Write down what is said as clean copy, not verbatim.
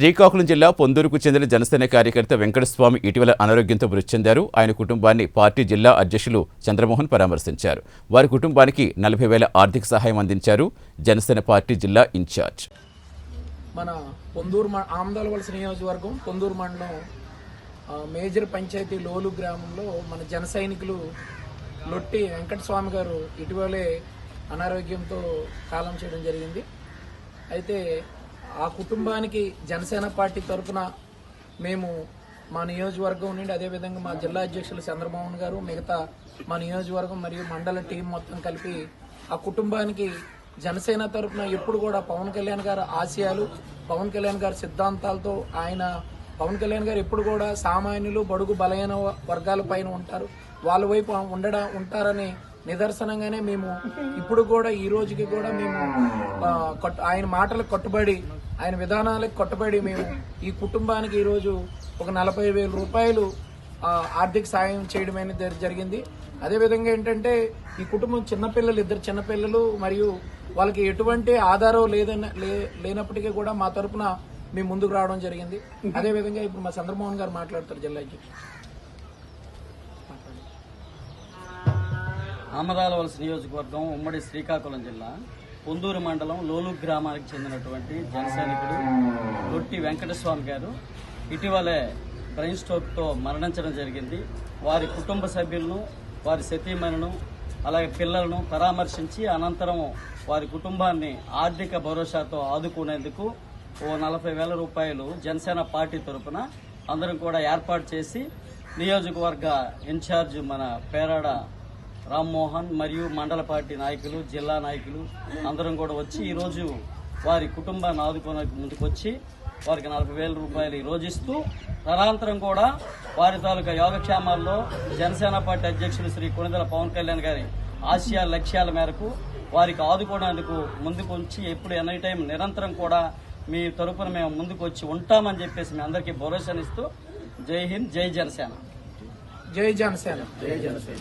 శ్రీకాకుళం జిల్లా పొందూరుకు చెందిన జనసేన కార్యకర్త వెంకటస్వామి ఇటీవల అనారోగ్యంతో మృతి చెందారు. ఆయన కుటుంబాన్ని పార్టీ జిల్లా అధ్యక్షులు చంద్రమోహన్ పరామర్శించారు. వారి కుటుంబానికి 40,000 ఆర్థిక సహాయం అందించారు జనసేన పార్టీ జిల్లా ఇన్ఛార్జ్. మన పొందూరు ఆమదాలవలస నియోజకవర్గం పొందూరు మండలం మేజర్ పంచాయతీ లోలు గ్రామంలో మన జన సైనికులు లొట్టి వెంకటస్వామి గారు ఇటీవలే అనారోగ్యంతో కాలం చేయడం జరిగింది. అయితే ఆ కుటుంబానికి జనసేన పార్టీ తరఫున మేము మా నియోజకవర్గం నుండి అదేవిధంగా మా జిల్లా అధ్యక్షులు చంద్రమోహన్ గారు మిగతా మా నియోజకవర్గం మరియు మండల టీం మొత్తం కలిపి ఆ కుటుంబానికి జనసేన తరఫున ఎప్పుడు కూడా పవన్ కళ్యాణ్ గారి ఆశయాలు, పవన్ కళ్యాణ్ గారి సిద్ధాంతాలతో పవన్ కళ్యాణ్ గారు ఎప్పుడు కూడా సామాన్యులు, బడుగు బలహీన వర్గాల పైన ఉంటారు, వాళ్ళ వైపు ఉంటారని నిదర్శనంగానే మేము ఇప్పుడు కూడా ఈ రోజుకి కూడా మేము ఆయన మాటలకు కట్టుబడి, ఆయన విధానాలకు కట్టుబడి మేము ఈ కుటుంబానికి ఈరోజు ఒక 40,000 రూపాయలు ఆర్థిక సాయం చేయడం అనేది జరిగింది. అదేవిధంగా ఏంటంటే ఈ కుటుంబం ఇద్దరు చిన్నపిల్లలు మరియు వాళ్ళకి ఎటువంటి ఆధారం లేనప్పటికీ కూడా మా తరపున మేము ముందుకు రావడం జరిగింది. అదేవిధంగా ఇప్పుడు మా చంద్రమోహన్ గారు మాట్లాడతారు జిల్లాకి. ఆమదాలవలస నియోజకవర్గం ఉమ్మడి శ్రీకాకుళం జిల్లా పొందూరు మండలం లోలు గ్రామానికి చెందినటువంటి జనసైనికుడు లొట్టి వెంకటస్వామి గారు ఇటీవలే బ్రెయిన్ స్ట్రోక్తో మరణించడం జరిగింది. వారి కుటుంబ సభ్యులను, వారి సతీమణులను, అలాగే పిల్లలను పరామర్శించి అనంతరం వారి కుటుంబాన్ని ఆర్థిక భరోసాతో ఆదుకునేందుకు ఓ 40,000 రూపాయలు జనసేన పార్టీ తరఫున అందరం కూడా ఏర్పాటు చేసి నియోజకవర్గ ఇన్ఛార్జ్ మన పేరాడ రామ్మోహన్ మరియు మండల పార్టీ నాయకులు, జిల్లా నాయకులు అందరం కూడా వచ్చి ఈరోజు వారి కుటుంబాన్ని ఆదుకోవడానికి ముందుకొచ్చి వారికి 40,000 రూపాయలు ఈరోజు ఇస్తూ తదనంతరం కూడా వారి తాలూకా యోగక్షేమాల్లో జనసేన పార్టీ అధ్యక్షులు శ్రీ కొణిదెల పవన్ కళ్యాణ్ గారి ఆశయాల లక్ష్యాల మేరకు వారికి ఆదుకోవడానికి ముందుకు వచ్చి ఎప్పుడు ఎనీ టైం నిరంతరం కూడా మీ తరపున మేము ముందుకు వచ్చి ఉంటామని చెప్పేసి మీ అందరికీ భరోసానిస్తూ జై హింద్, జై జనసేన. జై జనసేన.